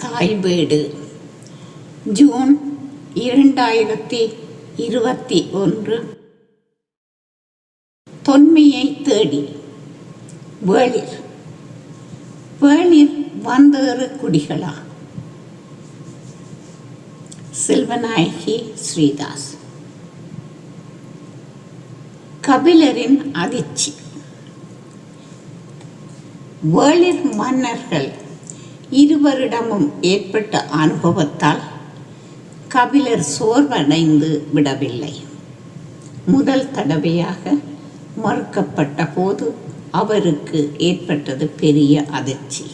தாய் வீடு ஜூன் 2021. தொன்மையை தேடி வேளிர் வந்தேறு குடிகளா. செல்வநாயகி ஸ்ரீதாஸ். கபிலரின் அதிர்ச்சி. வேளிர் மன்னர்கள் இருவரிடமும் ஏற்பட்ட அனுபவத்தால் கபிலர் சோர்வடைந்து விடவில்லை. முதல் தடவையாக மறுக்கப்பட்ட போது அவருக்கு ஏற்பட்டது பெரிய அதிர்ச்சி.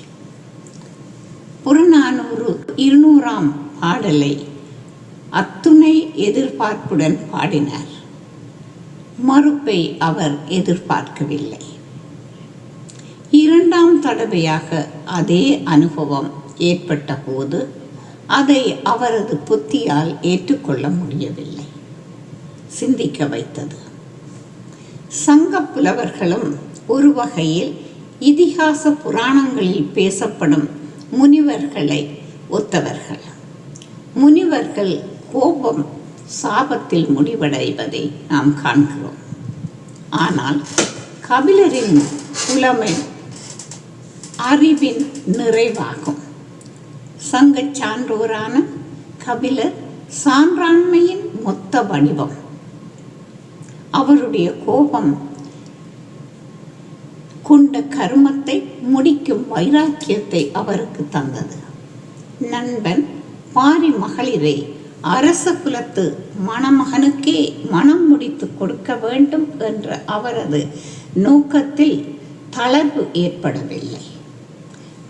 புறநானூறு 200ஆம் பாடலை அத்துணை எதிர்பார்ப்புடன் பாடினார். மறுப்பை அவர் எதிர்பார்க்கவில்லை. 2ஆம் தடவையாக அதே அனுபவம் ஏற்பட்ட போது அதை அவரது புத்தியால் ஏற்றுக்கொள்ள முடியவில்லை. சிந்திக்க வைத்தது. சங்க புலவர்களும் ஒரு வகையில் இதிகாச புராணங்களில் பேசப்படும் முனிவர்களை ஒத்தவர்கள். முனிவர்கள் கோபம் சாபத்தில் முடிவடைவதை நாம் காண்கிறோம். ஆனால் கபிலரின் புலமை அறிவின் நிறைவாகும். சங்க சான்றோரான கபிலர் சான்றாண்மையின் மொத்த வடிவம். அவருடைய கோபம் கொண்ட கருமத்தை முடிக்கும் வைராக்கியத்தை அவருக்கு தந்தது. நண்பன் பாரி மகளிரை அரச குலத்து மணமகனுக்கே மனம் முடித்து கொடுக்க வேண்டும் என்ற அவரது நோக்கத்தில் தளர்வு ஏற்படவில்லை.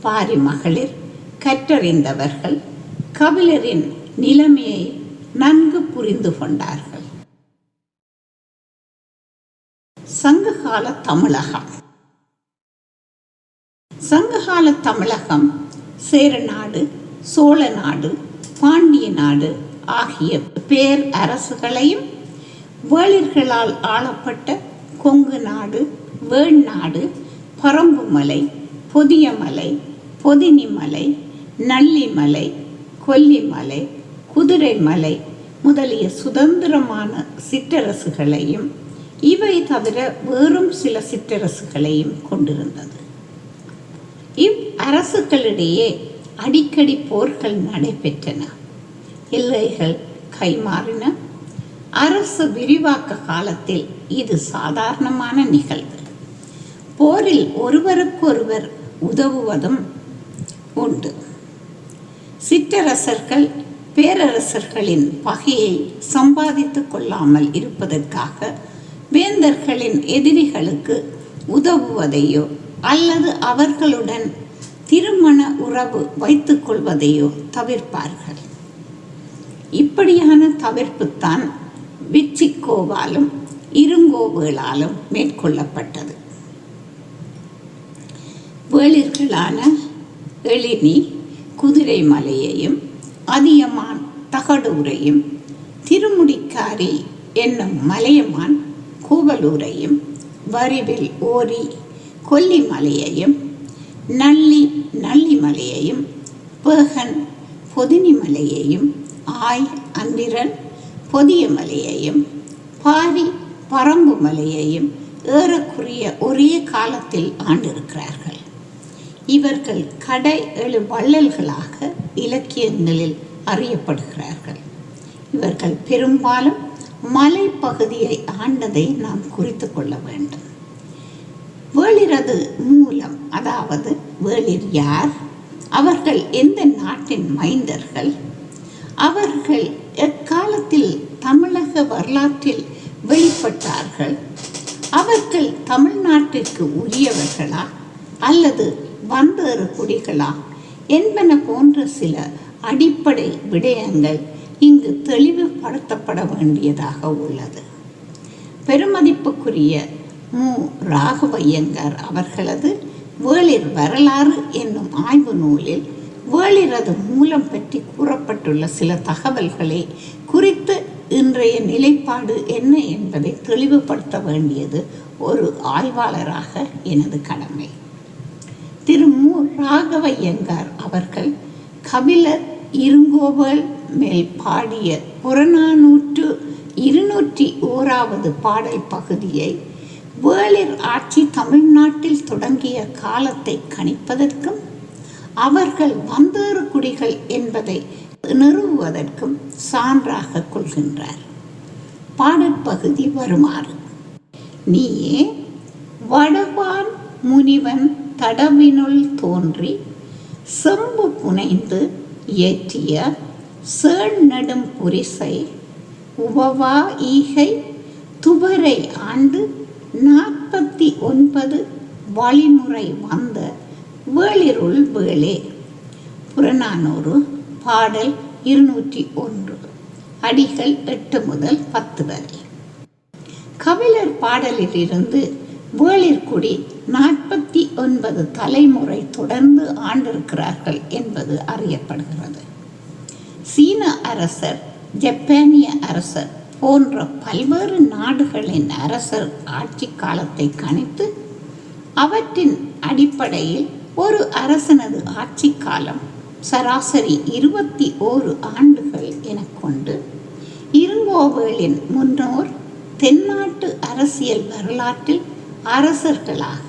பாரி மகளிர் கற்றறிந்தவர்கள் கபிலரின் நிலைமையை நன்கு புரிந்து கொண்டார்கள். சங்ககால தமிழகம். சங்ககால தமிழகம் சேரநாடு, சோழ நாடு, பாண்டிய நாடு ஆகிய பேர் அரசுகளையும் வேளிர்களால் ஆளப்பட்ட கொங்கு நாடு, வேள்நாடு, பரம்புமலை, பொதியமலை, பொதினிமலை, நள்ளிமலை, கொல்லிமலை, குதிரைமலை முதலிய சுதந்திரமான சிற்றரசுகளையும் இவை தவிர வேறும் சில சிற்றரசுகளையும் கொண்டிருந்தது. அரசுகளிடையே அடிக்கடி போர்கள் நடைபெற்றன. எல்லைகள் கைமாறின. அரசு விரிவாக்க காலத்தில் இது சாதாரணமான நிகழ்வு. போரில் ஒருவருக்கொருவர் உதவுவதும் உண்டு. சிற்றரசர்கள் பேரரசர்களின் பகையை சம்பாதித்துக் கொள்ளாமல் இருப்பதற்காக வேந்தர்களின் எதிரிகளுக்கு உதவுவதையோ அல்லது அவர்களுடன் திருமண உறவு வைத்துக் கொள்வதையோ தவிர்ப்பார்கள். இப்படியான தவிர்ப்புத்தான் விச்சிக்கோவாலும் இருங்கோவேளாலும் மேற்கொள்ளப்பட்டது. வேளிர்களான எழினி குதிரைமலையையும் அதியமான் தகடூரையும் திருமுடிக்காரி என்னும் மலையமான் கூவலூரையும் வரிவில் ஓரி கொல்லிமலையையும் நள்ளிமலையையும் பேகன் பொதினிமலையையும் ஆய் அந்திரன் பொதியமலையையும் பாரி பரம்பு மலையையும் ஏறக்குறைய ஒரே காலத்தில் ஆண்டிருக்கிறார்கள். இவர்கள் கடை 7 வள்ளல்களாக இலக்கியங்களில் அறியப்படுகிறார்கள். இவர்கள் பெரும்பாலும் மலைப்பகுதியை ஆண்டதை நாம் குறித்து கொள்ள வேண்டும். வேளிரது மூலம், அதாவது வேளிர் யார், அவர்கள் எந்த நாட்டின் மைந்தர்கள், அவர்கள் எக்காலத்தில் தமிழக வரலாற்றில் வெளிப்பட்டார்கள், அவர்கள் தமிழ்நாட்டிற்கு உரியவர்களா அல்லது வந்தேறு குடிகளா என்பன போன்ற சில அடிப்படை விடயங்கள் இங்கு தெளிவுபடுத்தப்பட வேண்டியதாக உள்ளது. பெருமதிப்புக்குரிய மு. ராகவையங்கார் அவர்களது வேளிர் வரலாறு என்னும் ஆய்வு நூலில் வேளிரது மூலம் பற்றி கூறப்பட்டுள்ள சில தகவல்களை குறித்து இன்றைய நிலைப்பாடு என்ன என்பதை தெளிவுபடுத்த வேண்டியது ஒரு ஆய்வாளராக எனது கடமை. திரு மு. ராகவையங்கார் அவர்கள் கபிலர் இருங்கோவேள் மேல் பாடிய புறநானூற்று 201வது பாடல் பகுதியை வேளிர் ஆட்சி தமிழ்நாட்டில் தொடங்கிய காலத்தை கணிப்பதற்கும் அவர்கள் வந்தேறு குடிகள் என்பதை நிறுவுவதற்கும் சான்றாக கொள்கின்றார். பாடற்பகுதி வருமாறு: நீயே வடவான் முனிவன் தடவினுள் தோன்றி செம்பு புனைந்து ஏற்றிய சேழ்நடும் புரிசை உபவா ஈகை துவரை ஆண்டு 49 வழிமுறை வந்த வேளிருள் வேளே. புறநானூறு பாடல் 201 அடிகள் 8 முதல் 10 வரை. கபிலர் பாடலிலிருந்து வேளிர்குடி 49 தலைமுறை தொடர்ந்து ஆண்டிருக்கிறார்கள் என்பது அறியப்படுகிறது. சீன அரசர், ஜப்பானிய அரசர் போன்ற பல்வேறு நாடுகளின் அரசர் ஆட்சி காலத்தை கணித்து அவற்றின் அடிப்படையில் ஒரு அரசனது ஆட்சி காலம் சராசரி 21 ஆண்டுகள் என கொண்டு இருங்கோவேளின் முன்னோர் தென்னாட்டு அரசியல் வரலாற்றில் அரசர்களாக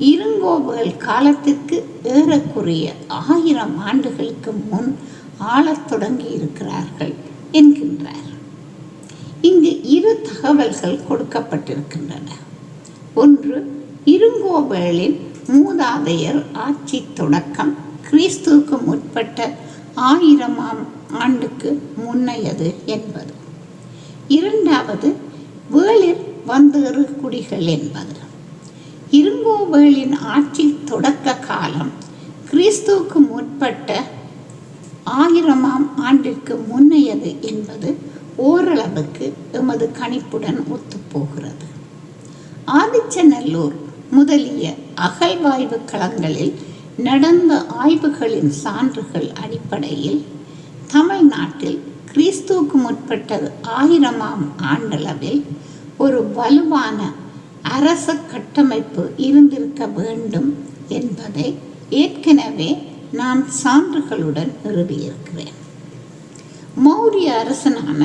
இருங்கோவேள் காலத்திற்கு ஏறக்குறைய 1000 ஆண்டுகளுக்கு முன் ஆளத் தொடங்கி இருக்கிறார்கள் என்கின்றார். இங்கு 2 தகவல்கள் கொடுக்கப்பட்டிருக்கின்றன. ஒன்று, இருங்கோவேளின் மூதாதையர் ஆட்சி தொடக்கம் கிறிஸ்துவுக்கு முற்பட்ட 1000ஆம் ஆண்டுக்கு முன்னையது என்பது. இரண்டாவது, வேளிர் வந்தேறு குடிகள் என்பது. இருங்கோவேளின் ஆட்சி தொடக்க காலம் கிறிஸ்துவுக்கு முற்பட்ட 1000ஆம் ஆண்டிற்கு முன்னையது என்பது ஓரளவுக்கு எமது கணிப்புடன் ஒத்துப்போகிறது. ஆதிச்சநல்லூர் முதலிய அகழ்வாய்வு களங்களில் நடந்த ஆய்வுகளின் சான்றுகள் அடிப்படையில் தமிழ்நாட்டில் கிறிஸ்துவுக்கு முற்பட்ட 1000ஆம் ஆண்டளவில் ஒரு வலுவான அரச கட்டமைப்பு இருந்திருக்க வேண்டும் என்பதை ஏற்கனவே நான் சான்றுகளுடன் நிறுவியிருக்கிறேன். மௌரிய அரசனான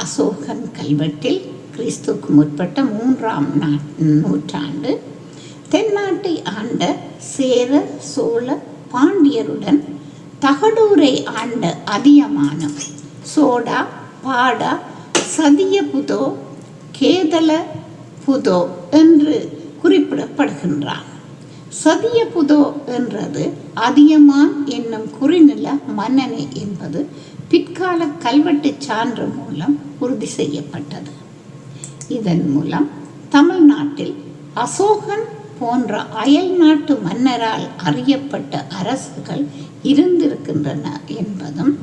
அசோகன் கல்வெட்டில் கிறிஸ்துவுக்கு முற்பட்ட 3ஆம் நூற்றாண்டு தென்னாட்டை ஆண்ட சேர, சோழ, பாண்டியருடன் தகடூரை ஆண்ட அதியமானம் சோடா, பாடா, சதியபுதோ, கேதலபுதோ என்று குறிப்பிடப்படுகின்றான். சதியபுதோ என்றது அதியமான் என்னும் குறுநில மன்னனே என்பது பிற்கால கல்வெட்டு சான்று மூலம் உறுதி செய்யப்பட்டது. இதன் மூலம் தமிழ்நாட்டில் அசோகன் போன்ற அயல் நாட்டு மன்னரால் அறியப்பட்ட அரசுகள் இருந்திருக்கின்றன என்பதும்,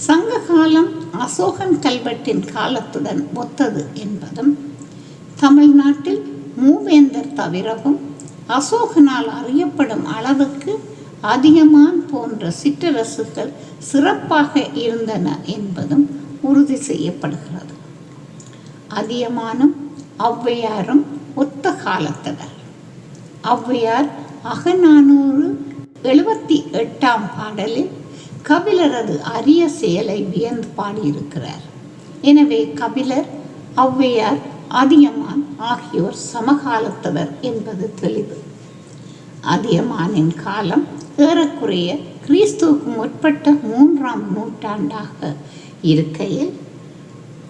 சங்ககாலம் அசோகன் கல்வெட்டின் காலத்துடன் ஒத்தது என்பதும், தமிழ்நாட்டில் மூவேந்தர் தவிரவும் அசோகனால் அறியப்படும் அளவுக்கு அதியமான் போன்ற சிற்றரசுகள் சிறப்பாக இருந்தன என்பதும் உறுதி செய்யப்படுகிறது. அதியமானும் ஔவையாரும் ஒத்த காலத்தவர். ஔவையார் அகநானூறு 78ஆம் பாடலில் கபிலரது அரிய செயலை வியந்து பாடியிருக்கிறார். எனவே கபிலர், ஔவையார், அதியமான் ஆகியோர் சமகாலத்தவர் என்பது தெளிவு. அதியமானின் காலம் ஏறக்குறைய கிறிஸ்துவுக்கு முற்பட்ட 3ஆம் நூற்றாண்டாக இருக்கையில்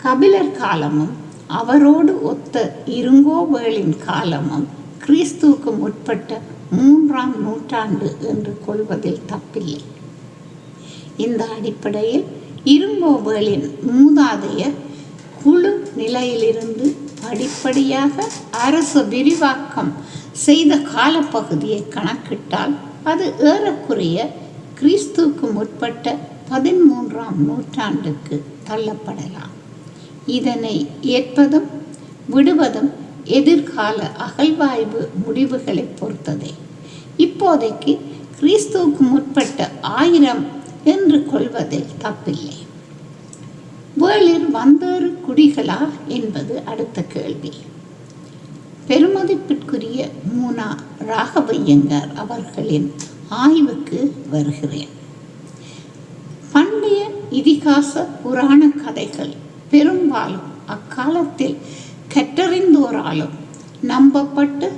கபிலர் காலமும் அவரோடு ஒத்த இருங்கோவேளின் காலமும் கிறிஸ்துவுக்கு முற்பட்ட 3ஆம் நூற்றாண்டு என்று கொள்வதில் தப்பில்லை. இந்த அடிப்படையில் இருங்கோவேளின் மூதாதையர் குழு நிலையிலிருந்து படிப்படியாக அரசு விரிவாக்கம் செய்த காலப்பகுதியை கணக்கிட்டால் அது ஏறக்குறைய கிறிஸ்துவுக்கு முற்பட்ட 13ஆம் நூற்றாண்டுக்கு தள்ளப்படலாம். இதனை ஏற்பதும் விடுவதும் எதிர்கால அகழ்வாய்வு முடிவுகளை பொறுத்ததே. இப்போதைக்கு கிறிஸ்துவுக்கு முற்பட்ட 1000 என்று கொள்வதில் தப்பில்லை. வேளிர் வந்தேறு குடிகளா என்பது அடுத்த கேள்வி. பெருமதிப்பிற்குரிய மூனா ராகவையங்கார் அவர்களின் ஆய்வுக்கு வருகிறேன். இதிகாச புராண கதைகள் பெரும்பாலும் அக்காலத்தில் கற்றறிந்தோராலும் நம்பப்பட்டு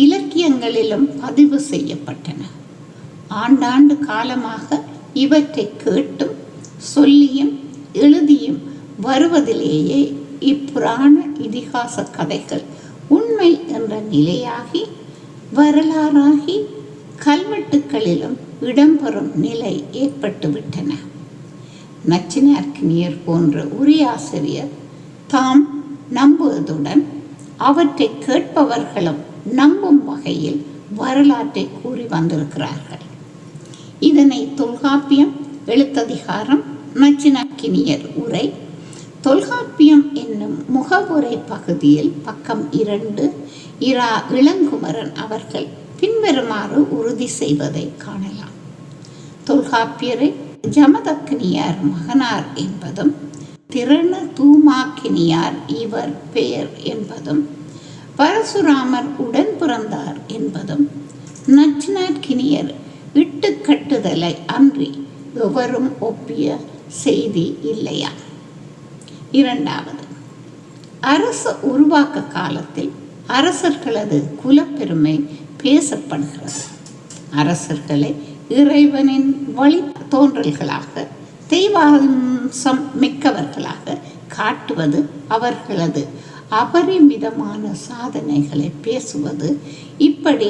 இலக்கியங்களிலும் பதிவு செய்யப்பட்டன. ஆண்டாண்டு காலமாக இவற்றை கேட்டும் சொல்லியும் எழுதியும் வருவதிலேயே இப்புராண இதிகாச கதைகள் உண்மை என்ற நிலையாகி வரலாறாகி கல்வெட்டுக்களிலும் இடம்பெறும் நிலை ஏற்பட்டுவிட்டன. நச்சினார்க்கினியர் போன்ற உரையாசிரியர் தாம் நம்புவதுடன் அவற்றை கேட்பவர்களும் நம்பும் வகையில் வரலாற்றை கூறி வந்திருக்கிறார்கள். இதனை தொல்காப்பியம் எழுத்ததிகாரம் நச்சினார்க்கினியர் உரை தொல்காப்பியம் என்னும் முகவுரை பகுதியில் பக்கம் 2 இரா இளங்குமரன் அவர்கள் பின்வருமாறு உறுதி செய்வதை காணலாம். தொல்காப்பியரை ஜமதக்கினியார் மகனார் என்பதும் திறன தூமாக்கினியார் இவர் பெயர் என்பதும் பரசுராமர் உடன் பிறந்தார் என்பதும் நச்சினார்க்கினியர் இட்டுக்கட்டுதலை அன்றி எவரும் ஒப்பிய செய்தி இல்லையா? இரண்டாவது, அரச உருவாக்க காலத்தில் அரசர்களது குலப்பெருமை பேசப்படுகிறது. அரசர்களை இறைவனின் வழி தோன்றல்களாக தெய்வாம்சம் மிக்கவர்களாக காட்டுவது, அவர்களது அபரிமிதமான சாதனைகளை பேசுவது, இப்படி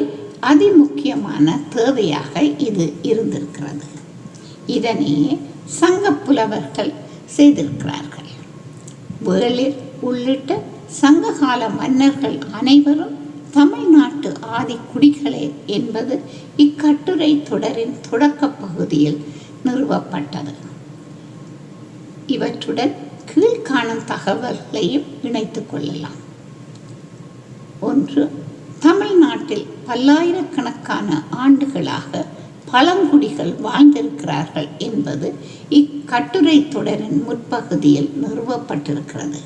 அதிமுக்கியமான தேவையாக இது இருந்திருக்கிறது. இதனையே சங்க புலவர்கள் செய்திருக்கிறார்கள். வேளிர் உள்ளிட்ட சங்ககால மன்னர்கள் அனைவரும் தமிழ்நாட்டு ஆதி குடிகளே என்பது இக்கட்டுரை தொடரின் தொடக்க பகுதியில் நிறுவப்பட்டது. இவற்றுடன் கீழ்காணும் தகவல்களையும் இணைத்துக் கொள்ளலாம். 1. தமிழ்நாட்டில் பல்லாயிரக்கணக்கான ஆண்டுகளாக பழங்குடிகள் வாழ்ந்திருக்கிறார்கள் என்பது இக்கட்டுரை தொடரின் முற்பகுதியில் நிறுவப்பட்டிருக்கிறது.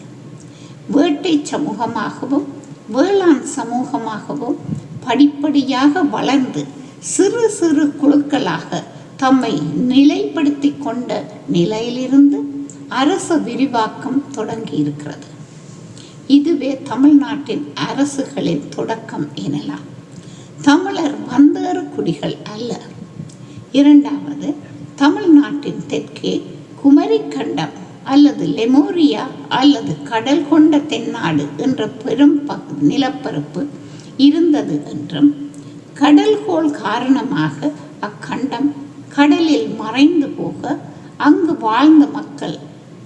வேட்டை சமூகமாகவும் வேளாண் சமூகமாகவும் படிப்படியாக வளர்ந்து சிறு சிறு குழுக்களாக தம்மை நிலைப்படுத்தி கொண்ட நிலையிலிருந்து அரச விரிவாக்கம் தொடங்கி இருக்கிறது. இதுவே தமிழ்நாட்டின் அரசுகளின் தொடக்கம் எனலாம். தமிழர் வந்தேறு குடிகள் அல்ல. இரண்டாவது, தமிழ்நாட்டின் தெற்கே குமரிக்கண்டம் அல்லது லெமோரியா அல்லது கடல் கொண்ட தென்னாடு என்ற பெரும் நிலப்பரப்பு இருந்தது என்றும் கடல்கோள் காரணமாக அக்கண்டம் கடலில் மறைந்து போக அங்கு வாழ்ந்த மக்கள்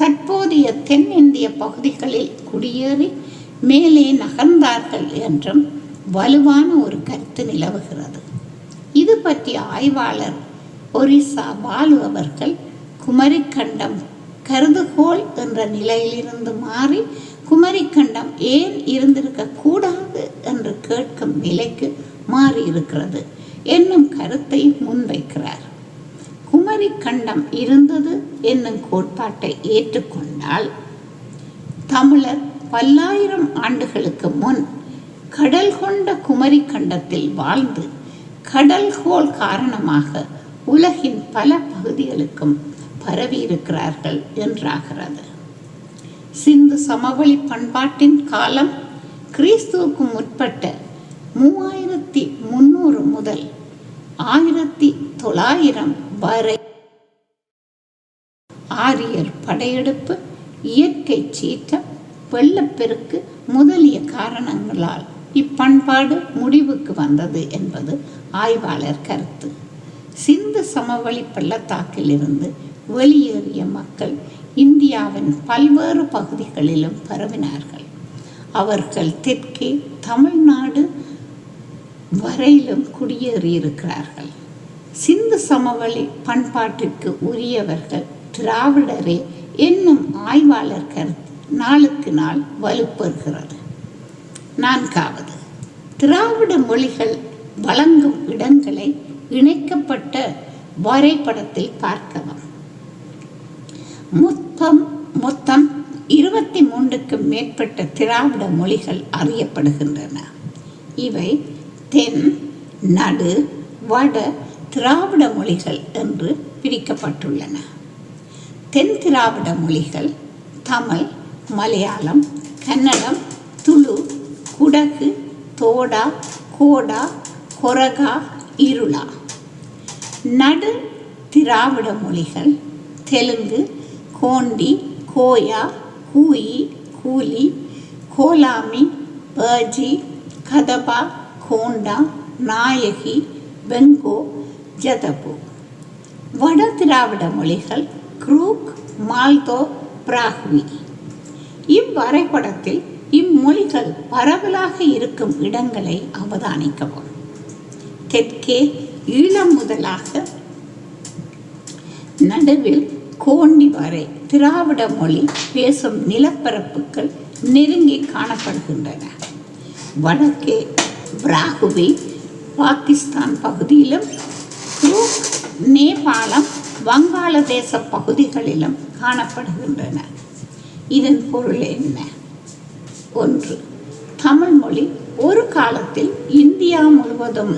தற்போதைய தென்னிந்திய பகுதிகளில் குடியேறி மேலே நகர்ந்தார்கள் என்றும் வலுவான ஒரு கருத்து நிலவுகிறது. இது பற்றிய ஆய்வாளர் ஒரிசா பாலு அவர்கள் குமரிக்கண்டம் கருதுகோள் என்ற நிலையிலிருந்து மாறி குமரிக்கண்டம் ஏன் இருந்திருக்க கூடாது என்று கேட்கும் நிலைக்கு மாறி இருக்கிறது என்னும் கருத்தை முன்வைக்கிறார். குமரிக்கண்டம் இருந்தது என்னும் கோட்பாட்டை ஏற்றுக்கொண்டால் தமிழர் பல்லாயிரம் ஆண்டுகளுக்கு முன் கடல் கொண்ட குமரிக்கண்டத்தில் வாழ்ந்து கடல்கோள் காரணமாக உலகின் பல பகுதிகளுக்கும் பரவியிருக்கிறார்கள் என்றாகிறது. சிந்து சமவெளி பண்பாட்டின் காலம் கிறிஸ்துவுக்கு முற்பட்ட 3300 முதல் 1900 வரை ஆரியர் படையெடுப்பு, இயற்கை சீற்றம், வெள்ளப்பெருக்கு முதலிய காரணங்களால் இப்பண்பாடு முடிவுக்கு வந்தது என்பது ஆய்வாளர் கருத்து. சிந்து சமவெளி பள்ளத்தாக்கிலிருந்து வெளியேறிய மக்கள் இந்தியாவின் பல்வேறு பகுதிகளிலும் பரவினார்கள். அவர்கள் தெற்கே தமிழ்நாடு வரையிலும் குடியேறியிருக்கிறார்கள். சிந்து சமவெளி பண்பாட்டிற்கு உரியவர்கள் திராவிடரே என்னும் ஆய்வாளர் கருத்து நாளுக்கு நாள் வலுப்பெறுகிறது. 4வது, திராவிட மொழிகள் வழங்கும் இடங்களை இணைக்கப்பட்ட வரைபடத்தில் பார்க்கவும். மொத்தம் 23க்கும் மேற்பட்ட திராவிட மொழிகள் அறியப்படுகின்றன. இவை தென், நடு, வட திராவிட மொழிகள் என்று பிரிக்கப்பட்டுள்ளன. தென் திராவிட மொழிகள் தமிழ், மலையாளம், கன்னடம், துளு, குடகு, தோடா, கோடா, கொரகா, இருளா. நடு திராவிட மொழிகள் தெலுங்கு, கோண்டி, கோயா, கூயி, கூலி, கோலாமி, பர்ஜி, கதபா, கோண்டா, நாயகி, வெங்கோ, ஜதபு. வட திராவிட மொழிகள் குரூக், மால்தோ, பிராஹ்வி. இவ்வரைபடத்தில் இம்மொழிகள் பரவலாக இருக்கும் இடங்களை அவதானிக்கவும். தெற்கே ஈழம் முதலாக நடுவில் கோண்டி வரை திராவிட மொழி பேசும் நிலப்பரப்புகள் நெருங்கி காணப்படுகின்றன. வடக்கே பிராகுவி பாகிஸ்தான் பகுதியிலும், குரூக் நேபாளம், வங்காளதேச பகுதிகளிலும் காணப்படுகின்றன. இதன் பொருள் என்ன? 1. தமிழ் மொழி ஒரு காலத்தில் இந்தியா முழுவதும்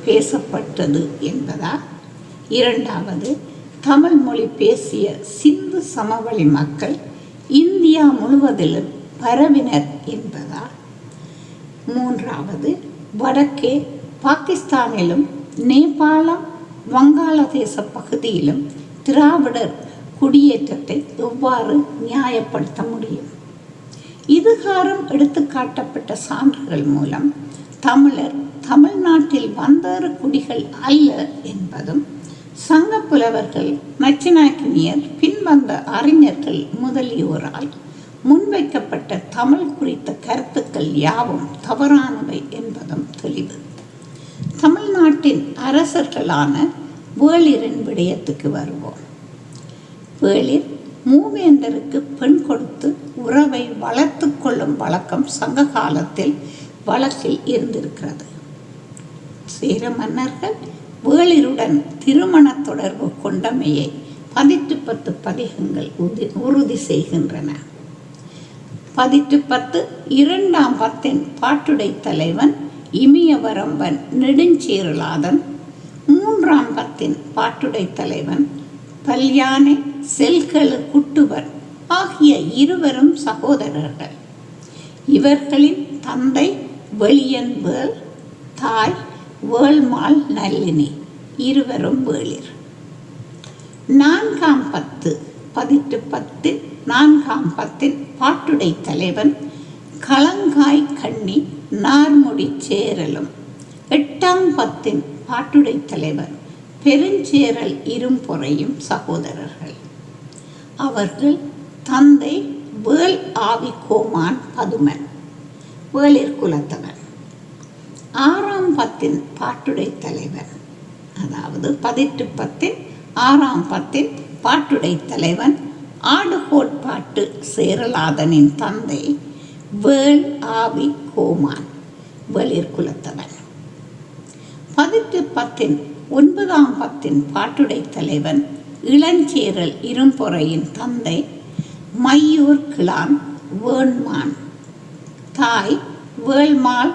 பேசப்பட்டது என்பதா? 2. தமிழ் மொழி பேசிய சிந்து சமவெளி மக்கள் இந்தியா முழுவதிலும் பரவினர் என்பதா? 3. வடக்கே பாகிஸ்தானிலும் நேபாளம், வங்காளதேச பகுதியிலும் திராவிடர் குடியேற்றத்தை எவ்வாறு நியாயப்படுத்த முடியும்? இதுகாரம் எடுத்துக்காட்டப்பட்ட சான்றுகள் மூலம் தமிழர் தமிழ்நாட்டில் வந்தாறு குடிகள் அல்ல என்பதும், சங்க புலவர்கள், நச்சினாக்கினியர், பின்வந்த அறிஞர்கள் முதலியோரால் முன்வைக்கப்பட்ட தமிழ் குறித்த கருத்துக்கள் யாவும் தவறானவை என்பதும் தெளிவு. தமிழ்நாட்டின் அரசர்களான வேளிரின் விடயத்துக்கு வருவோம். வேளிர் மூவேந்தருக்கு பெண் கொடுத்து உறவை வளர்த்து கொள்ளும் வழக்கம் சங்க காலத்தில் வழக்கில் இருந்திருக்கிறது. சேர மன்னர்கள் வேளிருடன் திருமண தொடர்பு கொண்டமையை 10 பதிகங்கள் உறுதி செய்கின்றன. 10 2ஆம் பத்தின் பாட்டுடை தலைவன் இமியவரம்பன் நெடுஞ்சேரலாதன், 3ஆம் பத்தின் பாட்டுடை தலைவன் பல்யானை செல்களு குட்டுவர் ஆகிய இருவரும் சகோதரர்கள். இவர்களின் தந்தை வெளியன் வேள், தாய் வேள்மாள் நல்லினி, இருவரும் வேளிர். 4ஆம் பத்து 10 4ஆம் பத்தின் பாட்டுடை தலைவன் களங்காய் கண்ணி நார்முடி சேரலும், 8ஆம் பத்தின் பாட்டுடை தலைவன் பெருஞ்சேரல் இரும்பொறையும் சகோதரர்கள். அவர்கள் தந்தை வேள் ஆவி கோமான் பதுமன், வேளிர் குலத்தவன். 6ஆம் பத்தின் பாட்டுடை தலைவன், அதாவது 10 6ஆம் பத்தின் பாட்டுடை தலைவன் ஆடுகோட்பாட்டு சேரலாதனின் தந்தை வேள் ஆவி கோமான், வேளிர் குலத்தவன். 10 9ஆம் பத்தின் பாட்டுடை தலைவன் இளஞ்சேரல் இரும்பொறையின் தந்தை மையூர் கிளான் வேண்மான், தாய் வேள்மாள்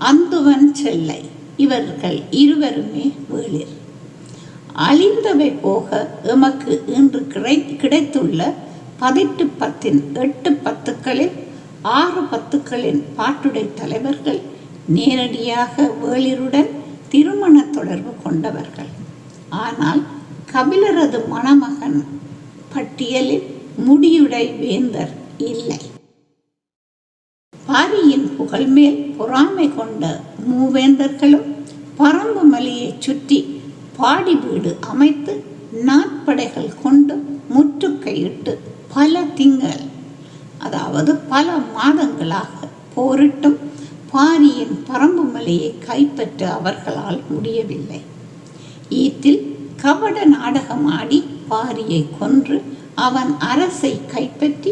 அந்துவன் செல்லை, இவர்கள் இருவருமே வேளிர். அழிந்தவை போக எமக்கு இன்று கிடைத்துள்ள 10 8 பத்துக்களில் 6 பத்துக்களின் பாட்டுடை தலைவர்கள் நேரடியாக வேளிருடன் திருமண தொடர்பு கொண்டவர்கள். ஆனால் கபிலரது மணமகன் பட்டியலில் முடியுடை வேந்தர் இல்லை. பாரியின் புகழ் மேல் பொறாமை கொண்ட மூவேந்தர்களும் பரம்பு மலையை சுற்றி பாடி வீடு அமைத்து நாட்படைகள் கொண்டு முற்றுகையிட்டு பல திங்கள், அதாவது பல மாதங்களாக போரிட்டும் பாரியின் பரம்பு மலையை கைப்பற்ற அவர்களால் முடியவில்லை. ஈத்தில் கபட நாடகமாடி பாரியை கொன்று அவன் அரசை கைப்பற்றி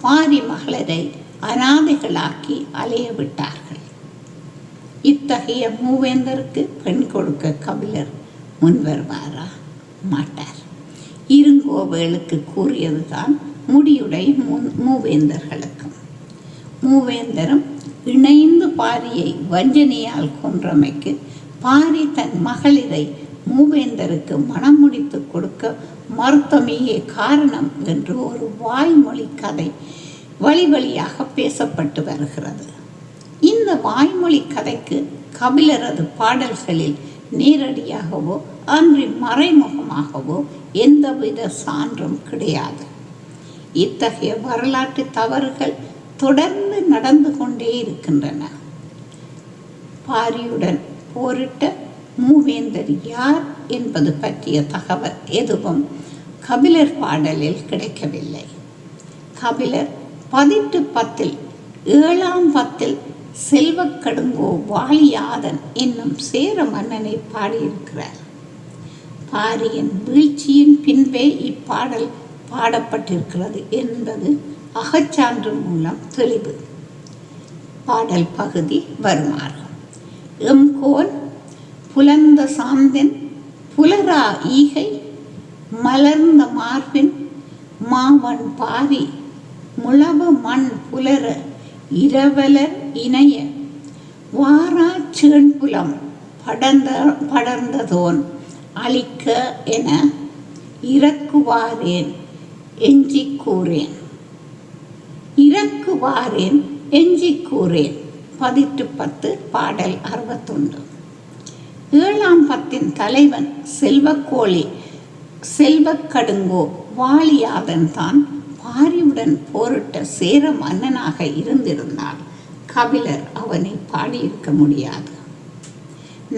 பாரி மகளரை அநாதைகளாக்கி அலைய விட்டார்கள். இத்தகைய மூவேந்தருக்கு பெண் கொடுக்க கபிலர் முன்வருவாரா? மாட்டார். இருங்கோவேளுக்கு கூறியதுதான் முடியுடை மூவேந்தர்களுக்கும். மூவேந்தரும் இணைந்து பாரியை வஞ்சனையால் கொன்றமைக்கு பாரி தன் மகளிரை மூவேந்தருக்கு மனம் முடித்து கொடுக்க மறுத்தமையே காரணம் என்று ஒரு வாய்மொழி கதை வழி வழியாக பேசப்பட்டு வருகிறது. இந்த வாய்மொழி கதைக்கு கபிலரது பாடல்களில் நேரடியாகவோ அன்றி மறைமுகமாகவோ எந்தவித சான்றும் கிடையாது. இத்தகைய வரலாற்று தவறுகள் தொடர்ந்து நடந்து கொண்டே இருக்கின்றன. பாரியுடன் போரிட்ட மூவேந்தர் யார் என்பது பற்றிய தகவல் எதுவும் கபிலர் பாடலில் கிடைக்கவில்லை. கபிலர் 1810 7ஆம் பத்தில் செல்வக்கடுங்கோ வாலியாதன் என்னும் சேர மன்னனை பாடியிருக்கிறார். பாரியின் வீழ்ச்சியின் பின்பே இப்பாடல் பாடப்பட்டிருக்கிறது என்பது அகச்சான்று மூலம் தெளிவு. பாடல் பகுதி வருமாறு: எம்கோன் புலந்த சாந்தன் புலரா ஈகை மலர்ந்த மார்பின் மாவன் பாரி முழவ மண் புலர இரவலர் இணைய வாரா சேண்புலம் படர்ந்ததோன் அழிக்க என இறக்குவாரேன் எஞ்சிக் கூறேன். இறக்குவாரேன் எஞ்சிக் கூறேன். 1810 பாடல் 61. 7ஆம் பத்தின் தலைவன் செல்வக்கடுங்கோ வாலியாதன் தான் பாரியுடன் போரிட்ட சேர மன்னனாக இருந்திருந்தால் கபிலர் அவனை பாடியிருக்க முடியாது.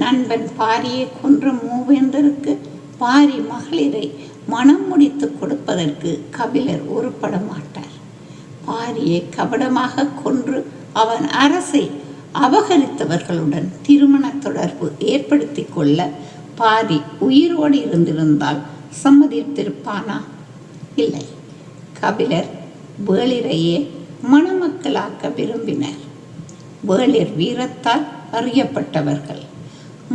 நண்பன் பாரியை கொன்ற மூவேந்தருக்கு பாரி மகளிரை மனம் முடித்து கொடுப்பதற்கு கபிலர் உருப்பட மாட்டார். பாரியை கபடமாக கொன்று அவன் அரசை அபகரித்தவர்களுடன் திருமண தொடர்பு ஏற்படுத்தி கொள்ள பாரி உயிரோடு இருந்திருந்தால் சம்மதித்திருப்பானா? இல்லை. கபிலர் வேளிரையே மணமக்களாக்க விரும்பினர். வேளிர் வீரத்தால் அறியப்பட்டவர்கள்,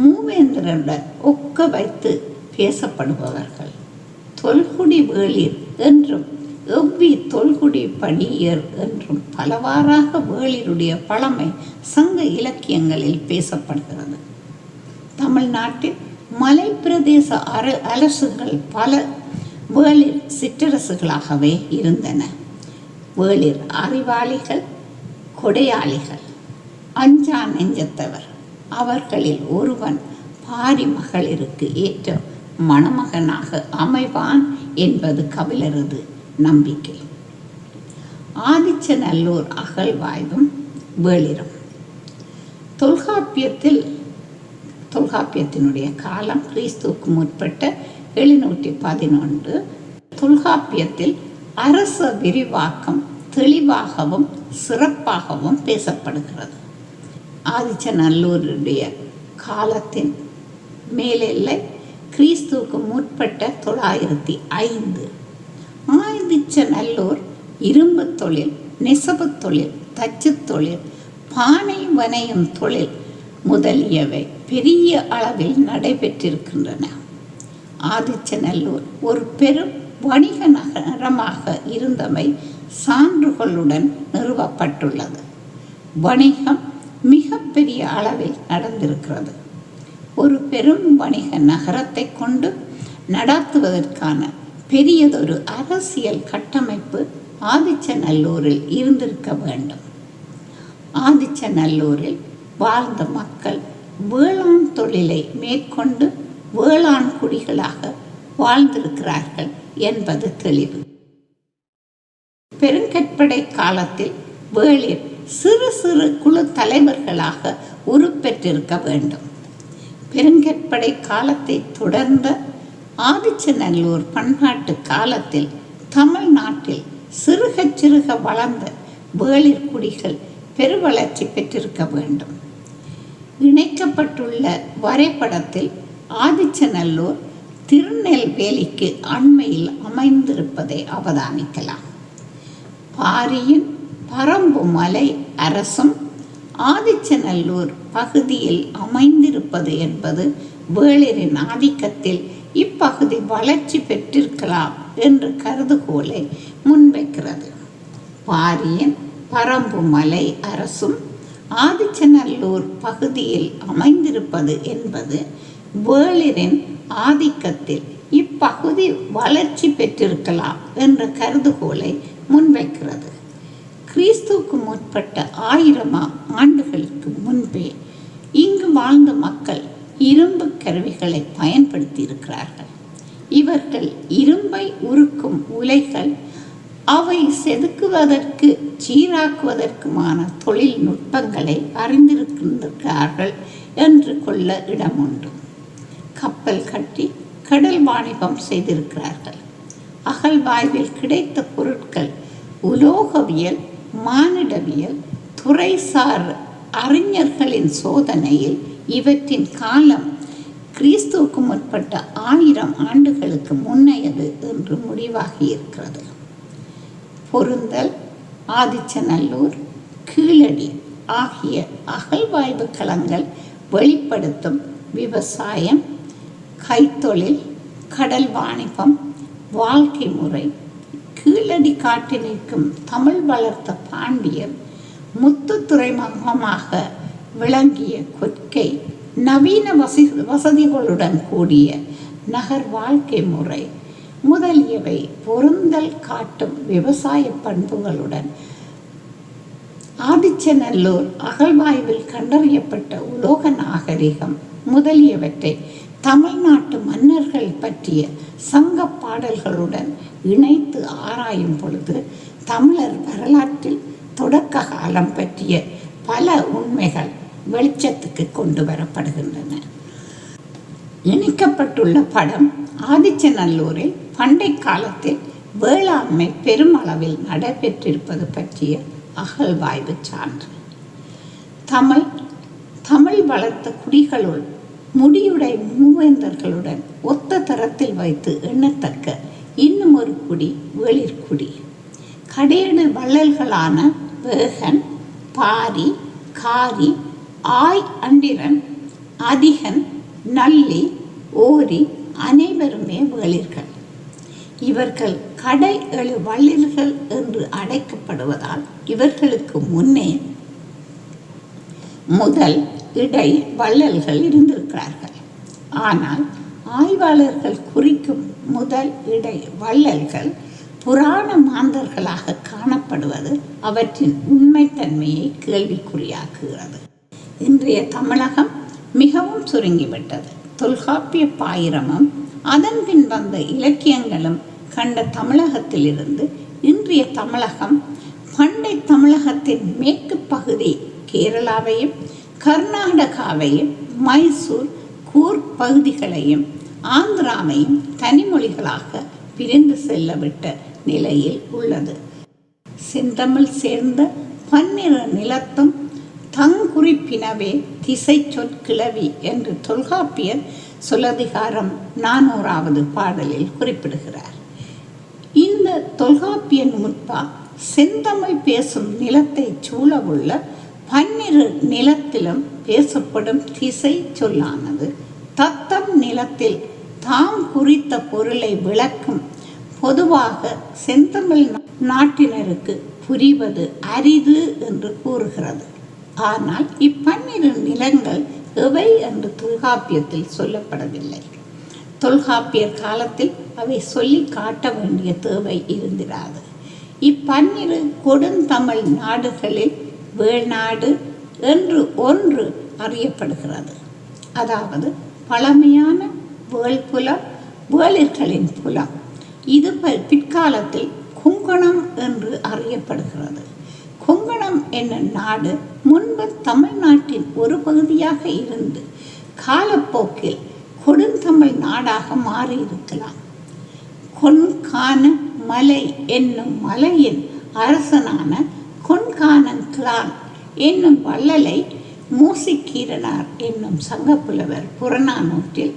மூவேந்தருடன் ஒக்க வைத்து பேசப்படுபவர்கள். தொல்குடி வேளிர் என்றும் எவ்வி தொல்குடி படியர் என்றும் பலவாறாக வேளிருடைய பழமை சங்க இலக்கியங்களில் பேசப்படுகிறது. தமிழ்நாட்டில் மலை பிரதேச அரசுகள் பல வேளிர் சிற்றரசுகளாகவே இருந்தன. வேளிர் அறிவாளிகள், கொடையாளிகள், அஞ்சா நெஞ்சத்தவர். அவர்களில் ஒருவன் பாரி மகளிருக்கு ஏற்ற மணமகனாக அமைவான் என்பது கபிலரது நம்பிக்கை. ஆதிச்சநல்லூர் அகழ்வாய்வும் வேளிரும். தொல்காப்பியத்தினுடைய காலம் கிறிஸ்துவுக்கு முற்பட்ட 711. தொல்காப்பியத்தில் அரச விரிவாக்கம் தெளிவாகவும் சிறப்பாகவும் பேசப்படுகிறது. ஆதிச்சநல்லூருடைய காலத்தின் மேலெல்லை கிறிஸ்துவுக்கு முற்பட்ட 905. ஆதிச்சநல்லூர் இரும்பு தொழில், நெசவு தொழில், தச்சு தொழில், பானை வனையும் தொழில் முதலியவை பெரிய அளவில் நடைபெற்றிருக்கின்றன. ஆதிச்சநல்லூர் ஒரு பெரும் வணிக நகரமாக இருந்தமை சான்றுகளுடன் நிறுவப்பட்டுள்ளது. வணிகம் மிக பெரிய அளவில் நடந்திருக்கிறது. ஒரு பெரும் வணிக நகரத்தை கொண்டு நடத்துவதற்கான பெரியதொரு அரசியல் கட்டமைப்பு ஆதிச்சநல்லூரில் இருந்திருக்க வேண்டும். ஆதிச்சநல்லூரில் வாழ்ந்த மக்கள் வேளாண் தொழிலை மேற்கொண்டு வேளாண் குடிகளாக வாழ்ந்திருக்கிறார்கள் என்பது தெளிவு. பெருங்கற்படை காலத்தில் வேளிர் சிறு சிறு குழு தலைவர்களாக உருப்பெற்றிருக்க வேண்டும். பெருங்கற்படை காலத்தை தொடர்ந்த ஆதிச்சநல்லூர் பண்பாட்டு காலத்தில் தமிழ்நாட்டில் சிறுக சிறுக வளர்ந்த வேளிர் குடிகள் பெருவளர்ச்சி பெற்றிருக்க வேண்டும். இணைக்கப்பட்டுள்ள வரைபடத்தில் ஆதிச்சநல்லூர் திருநெல்வேலிக்கு அண்மையில் அமைந்திருப்பதை அவதானிக்கலாம். பாரியின் பரம்பு மலை அரசும் ஆதிச்சநல்லூர் பகுதியில் அமைந்திருப்பது என்பது வேளிரின் ஆதிக்கத்தில் இப்பகுதி வளர்ச்சி பெற்றிருக்கலாம் என்ற கருதுகோளை முன்வைக்கிறது. பாரியின் பரம்பு மலை அரசும் ஆதிச்சநல்லூர் பகுதியில் அமைந்திருப்பது என்பது வேளிரின் ஆதிக்கத்தில் இப்பகுதி வளர்ச்சி பெற்றிருக்கலாம் என்ற கருதுகோளை முன்வைக்கிறது. கிறிஸ்துவுக்கு முற்பட்ட 1000 ஆண்டுகளுக்கு முன்பே இங்கு வாழ்ந்த மக்கள் இரும்பு கருவிகளை பயன்படுத்தி இருக்கிறார்கள். இவர்கள் இரும்பை உருக்கும் உலைகள், அவை செதுக்குவதற்கு சீராக்குவதற்குமான தொழில்நுட்பங்களை அறிந்திருக்கின்றார்கள் என்று கொள்ள இடமுண்டு. கப்பல் கட்டி கடல் வாணிபம் செய்திருக்கிறார்கள். அகழ்வாய்வில் கிடைத்த பொருட்கள் உலோகவியல், மானிடவியல் துறைசார் அறிஞர்களின் சோதனையில் இவற்றின் காலம் கிறிஸ்துவுக்கு முற்பட்ட 1000 ஆண்டுகளுக்கு முன்னையது என்று முடிவாகி இருக்கிறது. பொருந்தல், ஆதிச்சநல்லூர், கீழடி ஆகிய அகழ்வாய்வு களங்கள் வெளிப்படுத்தும் விவசாயம், கைத்தொழில், கடல் வாணிபம், வாழ்க்கை முறை, கீழடி காட்டி நிற்கும் தமிழ் வளர்த்த பாண்டியர், முத்து துறைமுகமாக விளங்கிய கொற்கை, நவீன வசதிகளுடன் கூடிய நகர் வாழ்க்கை முறை முதலியவை பொருந்தல் காட்டும் விவசாய பண்புகளுடன் ஆதிச்சநல்லூர் அகழ்வாய்வில் கண்டறியப்பட்ட உலோக நாகரிகம் முதலியவற்றை தமிழ்நாட்டு மன்னர்கள் பற்றிய சங்க பாடல்களுடன் இணைத்து ஆராயும் பொழுது தமிழர் வரலாற்றில் தொடக்க காலம் பற்றிய பல உண்மைகள் வெளிச்சத்துக்கு கொண்டு வரப்படுகின்றன. இணைக்கப்பட்டுள்ள படம் ஆதிச்சநல்லூரில் பண்டை காலத்தில் வேளாண்மை பெருமளவில் நடைபெற்றிருப்பது பற்றிய அகழ்வாய்வு சான்று. தமிழ் வளர்த்த குடிகளுள் முடியுடை மூவேந்தர்களுடன் ஒத்த தரத்தில் வைத்து எண்ணத்தக்க இன்னும் ஒரு குடி வேளிர்குடி. கடையேடு வள்ளல்களான வேகன், பாரி, காரி, ஆய் அண்டிரன், அதிகன், நல்லி, ஓரி அனைவருமே வேளிர்கள். இவர்கள் கடை 7 வள்ளல்கள் என்று அழைக்கப்படுவதால் இவர்களுக்கு முன்னே முதல் இடை வள்ளல்கள் இருந்திருக்கிறார்கள். ஆனால் ஆய்வாளர்கள் குறிக்கும் முதல் இடை வள்ளல்கள் புராண மாந்தர்களாக காணப்படுவது அவற்றின் உண்மைத்தன்மையை கேள்விக்குறியாக்குகிறது. இன்றைய தமிழகம் மிகவும் சுருங்கிவிட்டது. தொல்காப்பிய பாயிரமும் அதன் பின் வந்த இலக்கியங்களும் கண்ட தமிழகத்திலிருந்து இன்றைய தமிழகம் பண்டை தமிழகத்தின் மேற்கு பகுதி கேரளாவையும் கர்நாடகாவையும் மைசூர், கூர்க் பகுதிகளையும் ஆந்திராவையும் தனிமொழிகளாக பிரிந்து செல்லவிட்ட நிலையில் உள்ளது. செந்தமிழ் சேர்ந்த 12 நிலத்தும் தங்குறிப்பினவே திசை சொற்கிளவி என்று தொல்காப்பியர் சொல்லதிகாரம் 400வது பாடலில் குறிப்பிடுகிறார். இந்த தொல்காப்பியன் முற்பா செந்தமிழ் பேசும் நிலத்தை சூழவுள்ள 12 நிலத்திலும் பேசப்படும் திசை சொல்லானது தத்தம் நிலத்தில் தாம் குறித்த பொருளை விளக்கும் பொதுவாக செந்தமிழ் நாட்டினருக்கு புரிவது அரிது என்று கூறுகிறது. ஆனால் 12 நிலங்கள் எவை என்று தொல்காப்பியத்தில் சொல்லப்படவில்லை. தொல்காப்பியர் காலத்தில் அவை சொல்லி காட்ட வேண்டிய தேவை இருந்திராது. 12 கொடுந்தமிழ் நாடுகளில் வேள்நாடு என்று ஒன்று அறியப்படுகிறது. அதாவது பழமையான வேள்புலம், வேளிர்களின் புலம். இது பிற்காலத்தில் கொங்கணம் என்று அறியப்படுகிறது. கொங்கணம் என்னும் நாடு முன்பு தமிழ்நாட்டின் ஒரு பகுதியாக இருந்து காலப்போக்கில் கொடுந்தமிழ் நாடாக மாறியிருக்கலாம். கொன்கான மலை என்னும் மலையின் அரசனான கொன்கானங்கிழான் என்னும் வள்ளலை மூசிக்கீரனார் என்னும் சங்கப்புலவர் புறநானூற்றில்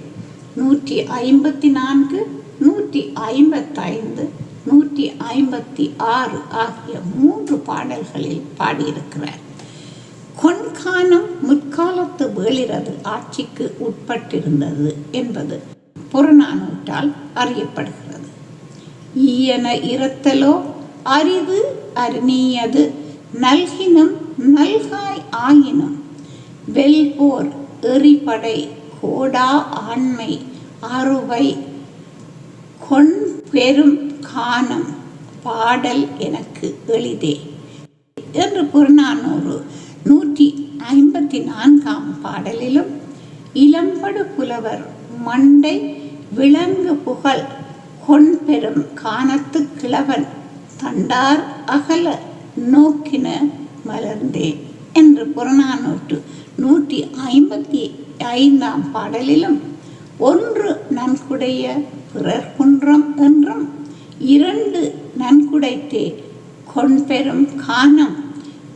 154, 155, 156 ஆகிய 3 பாடல்களில் பாடியிருக்கிறார். கொன்கானம் முற்காலத்து வேளிரது ஆட்சிக்கு உட்பட்டிருந்தது என்பது புறநானூற்றால் அறியப்படுகிறது. ஈயன இரத்தலோ அரிது அருணியது நல்கினும் நல்காய் ஆயினும் வெல்போர் எறிபடை கோடா ஆண்மை அறுவை கொன் பெரும் கானம் பாடல் எனக்கு எளிதே என்று புறநானூறு 154 பாடலிலும் இளம்படு புலவர் மண்டை விளங்கு புகழ் கொன்பெரும் கானத்து கிழவன் தண்டார் அகல நோக்கின மலர்ந்தே என்று புறநானூற்று 155 பாடலிலும் ஒன்று நன்குடைய பிறர் குன்றம் என்றும் இரண்டு நன்குடைத்தே கொன்பெரும் கானம்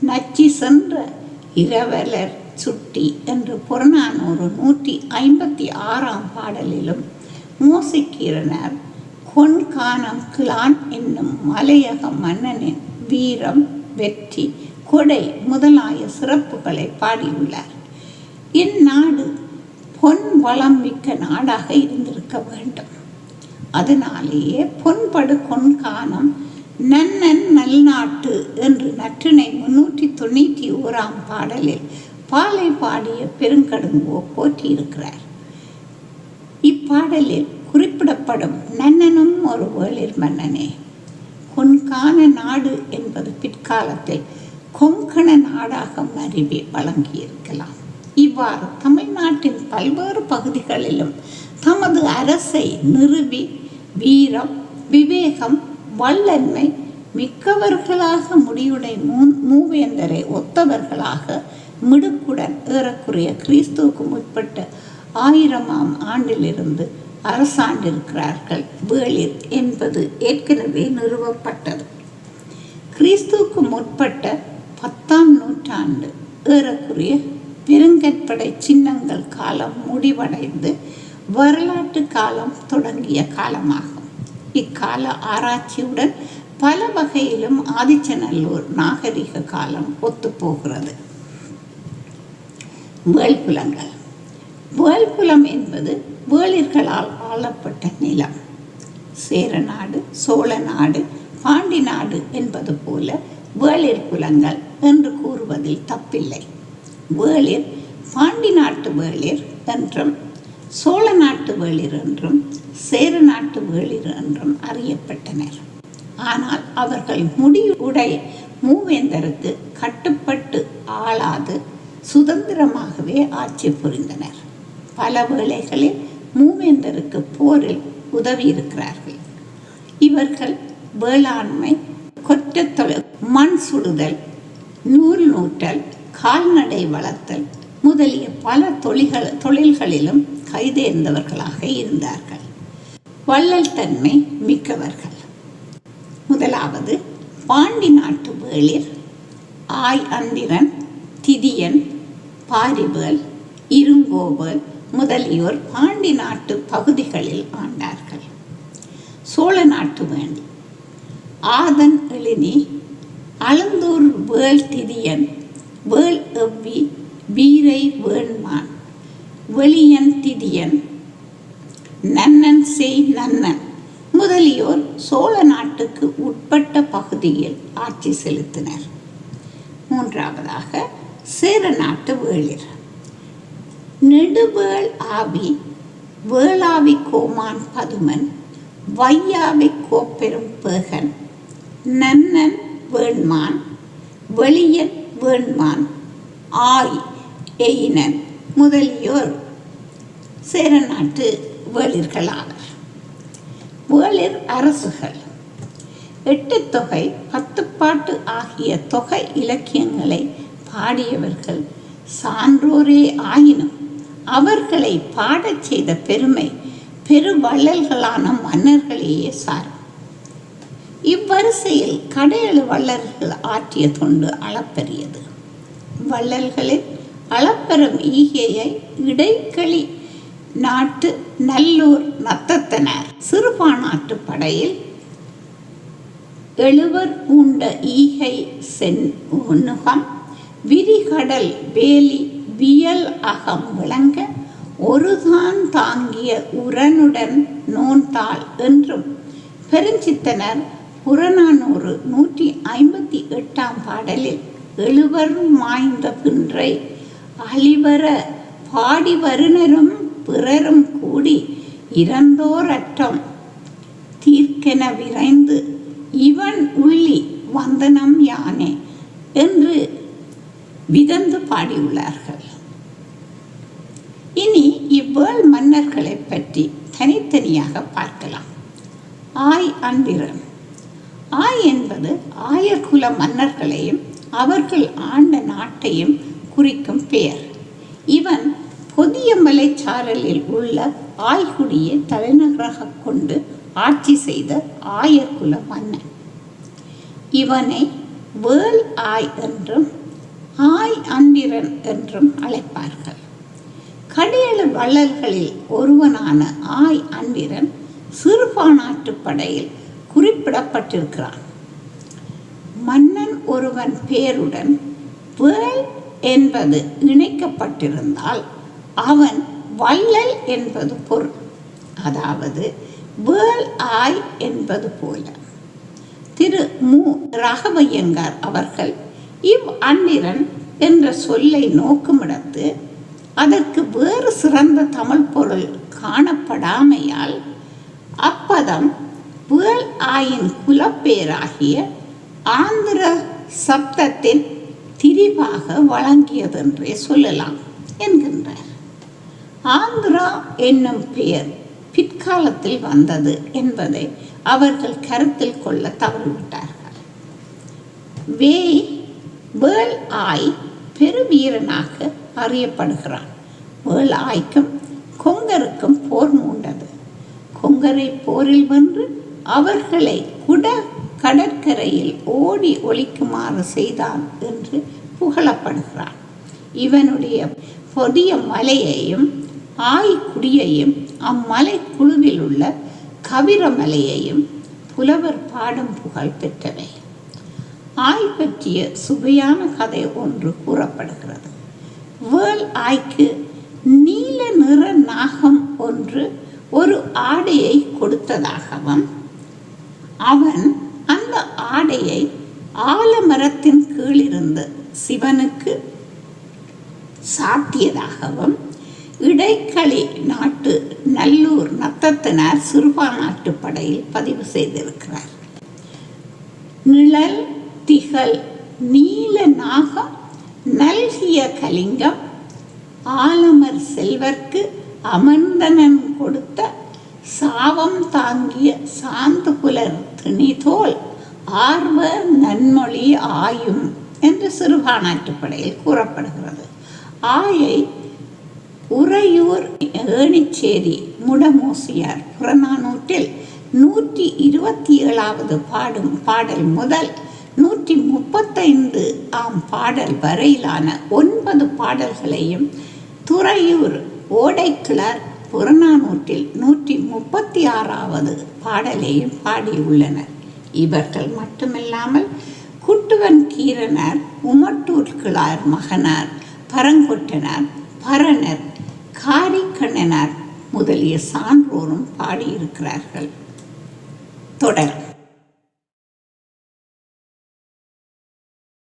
நச்சி சென்ற இரவலர் சுட்டி என்று புறநானூறு 156 பாடலிலும் மோசிக்கீரனார் கொன்கானம் கிளான் என்னும் மலையக மன்னனின் வீரம் வெற்றி கொடை முதலாய சிறப்புகளை பாடியுள்ளார். இந்நாடு பொன் வளம் மிக்க நாடாக இருந்திருக்க வேண்டும். அதனாலேயே பொன்படு கொன்கானம் நன்னன் நல்நாட்டு என்று நற்றிணை 391 பாடலில் பாலை பாடிய பெருங்கடுங்கோ போற்றியிருக்கிறார். இப்பாடலில் குறிப்பிடப்படும் நன்னனும் ஒரு வேளிர் மன்னனே. கொன்கான நாடு என்பது பிற்காலத்தில் கொங்கண நாடாக மருவி வழங்கியிருக்கலாம். இவ்வாறு தமிழ்நாட்டின் பல்வேறு பகுதிகளிலும் தமது அரசை நிறுவி வீரம் விவேகம் வல்லன்மை மிக்கவர்களாக முடியுடை மூவேந்தரை ஒத்தவர்களாக மிடுக்குடன் ஏறக்குறைய கிறிஸ்துவுக்கு முற்பட்ட 1000ஆம் ஆண்டிலிருந்து அரசாண்டிருக்கிறார்கள் வேளிர் என்பது ஏற்கனவே நிறுவப்பட்டது. கிறிஸ்துவுக்கு முற்பட்ட 10ஆம் நூற்றாண்டு ஏறக்குறைய பெருங்கற்படை சின்னங்கள் காலம் முடிவடைந்து வரலாற்று காலம் தொடங்கிய காலமாகும். இக்கால ஆராய்ச்சியுடன் பல வகையிலும் ஆதிச்சநல்லூர் நாகரிக காலம் ஒத்துப்போகிறது. வேள்குலங்கள். வேள்குலம் என்பது வேளிர்களால் ஆளப்பட்ட நிலம். சேரநாடு, சோழ நாடு, பாண்டி நாடு என்பது போல வேளிர் குலங்கள் என்று கூறுவதில் தப்பில்லை. வேளிர் பாண்டி நாட்டு வேளிர் என்றும் சோழ நாட்டு வேளிர் என்றும் சேர நாட்டு வேளிர் என்றும் அறியப்பட்டனர். ஆனால் அவர்கள் முடிவுடைய மூவேந்தருக்கு கட்டுப்பட்டு ஆளாது சுதந்திரமாகவே ஆட்சி புரிந்தனர். பல வேளைகளில் மூவேந்தருக்கு போரில் உதவியிருக்கிறார்கள். இவர்கள் வேளாண்மை, கொற்றத்தொழில், மண் சுடுதல், நூல் நூற்றல், கால்நடை வளர்த்தல் முதலிய பல தொழில்களிலும் கைதேர்ந்தவர்களாக இருந்தார்கள். வள்ளல் தன்மை மிக்கவர்கள். முதலாவது பாண்டி நாட்டு வேளிர் ஆய் அந்திரன், திதியன், பாரிவேல், இருங்கோவேல் முதலியோர் பாண்டி நாட்டு பகுதிகளில் ஆண்டார்கள். சோழ நாட்டு வேண்டி ஆதன் எழினி, அலந்தூர் வேள் திதியன், வேள் எவ்வி, வீரை வேண்மான், வெளியன் திதியன், நன்னன் செய் நன்னன் முதலியோர் சோழ நாட்டுக்கு உட்பட்ட பகுதியில் ஆட்சி செலுத்தினர். மூன்றாவதாக சேர நாட்டு வேளிர் நெடுவேள் ஆவி, வேளாவி கோமான் பதுமன், வையாவி கோப்பெரும் பேகன், நன்னன் வேண்மான், வெளியன் வேண்மான், ஆய் எயினன் முதலியோர் சேர நாட்டு வேளிர்களாவர். வேளிர் அரசுகள் 8 தொகை, 10 பாட்டு ஆகிய தொகை இலக்கியங்களை பாடியவர்கள் சான்றோரே ஆயினும் அவர்களை பாடச் செய்த பெருமை பெருவள்ளல்களான மன்னர்களையே சாரும். இவ்வரிசையில் கடையெழு வள்ளல்கள் ஆற்றிய தொண்டு அளப்பரியது. வள்ளல்களில் அளப்பெரும் ஈகையை இடைக்களி நாட்டு நல்லூர் நத்தத்தனார் சிறுபானாட்டு படையில் 70 பூண்ட ஈகை சென்னுகம் விரிகடல் வேலி வியல் அகம் விளங்க ஒருதான் தாங்கிய உரனுடன் நோன்தாள் என்றும் பெருஞ்சித்தனர் புறநானூறு 158 பாடலில் 70 மாய்ந்த பின்றை அழிவர பாடி வருணரும் பிறரும் கூடி இறந்தோர் அற்றம் தீர்க்கென விரைந்து இவன் உள்ளி வந்தனம் யானே என்று விதந்து பாடியுள்ளார்கள். இனி இவ்வேள் மன்னர்களை பற்றி தனித்தனியாக பார்க்கலாம். ஆய் அந்திரன். ஆய் என்பது ஆயர்குல மன்னர்களையும் அவர்கள் ஆண்ட நாட்டையும் குறிக்கும் பெயர். இவன் பொதியமலை சாரலில் உள்ள ஆய்குடியை தலைநகராக கொண்டு ஆட்சி செய்த ஆயர்குல மன்னன். இவனை வேள் ஆய் என்றும் ஆய் அந்திரன் என்றும் அழைப்பார்கள். கடியெழு வள்ளல்களில் ஒருவனான ஆய் அந்திரன் சிறுபானாட்டு படையில் குறிப்பிடப்பட்டிருக்கிறான். மன்னன் ஒருவன் பேருடன் வேள் என்பது இணைக்கப்பட்டிருந்தால் அவன் வள்ளல் என்பது பொருள். அதாவது வேள் ஆய் என்பது போல. திரு மு. ராகவையங்கார் அவர்கள் இவ் அந்திரன் என்ற சொல்லை நோக்குமிடத்து அதற்கு வேறு சிறந்த தமிழ் பொருள் காணப்படாமையால் அப்பதம் வேள் ஆயின் குலப்பேராகிய ஆந்திர சப்தத்தின் திரிவாக வழங்கியதென்றே சொல்லலாம் என்கின்றார். ஆந்திரா என்னும் பெயர் பிற்காலத்தில் வந்தது என்பதை அவர்கள் கருத்தில் கொள்ள தவறிவிட்டார்கள். வேள் ஆய் பெருவீரனாக அறியப்படுகிறான். வேள் ஆய்க்கும் கொங்கருக்கும் போர் மூண்டது. கொங்கரை போரில் வென்று அவர்களை கடற்கரையில் ஓடி ஒழிக்குமாறு செய்தான் என்று புகழப்படுகிறான். இவனுடைய பொதிய மலையையும் ஆய்குடியையும் அம்மலை குழுவில் உள்ள கவிரமலையையும் புலவர் பாடும் புகழ் பெற்றவை. ஆய் பற்றிய சுவையான கதை ஒன்று கூறப்படுகிறது. வேள் ஆய்க்கு நீல நிற நாகம் ஒன்று ஒரு ஆடையை கொடுத்ததாகவும் அவன் அந்த ஆடையை ஆலமரத்தின் கீழிருந்து சிவனுக்கு சாத்தியதாகவும் இடைக்களி நாட்டு நல்லூர் நத்தத்தினார் சிறுபானாட்டு படையில் பதிவு செய்திருக்கிறார். நிழல் திகழ் நீல நாகம் நல்கிய கலிங்கம் ஆலமர் செல்வர்க்கு அமர்ந்தனன் கொடுத்த சாவம் தாங்கிய சாந்து புலர் திணிதோல் ஆர்வ நன்மொழி ஆயும் என்று சிறுபானாட்டு படையில் கூறப்படுகிறது. ஆயை உறையூர் ஏணிச்சேரி முடமோசியார் புறநானூற்றில் 127வது பாடல் முதல் 135 பாடல் வரையிலான 9 பாடல்களையும் துறையூர் ஓடைக்கிளர் புறநானூற்றில் 136வது பாடலையும் பாடியுள்ளனர். இவர்கள் மட்டுமில்லாமல் குட்டுவன் கீரனார், உமட்டூர் கிளார் மகனார், பரங்கொட்டனார், பரணர், காரிக்கண்ணனார் முதலிய சான்றோரும் பாடியிருக்கிறார்கள். தொடரும்.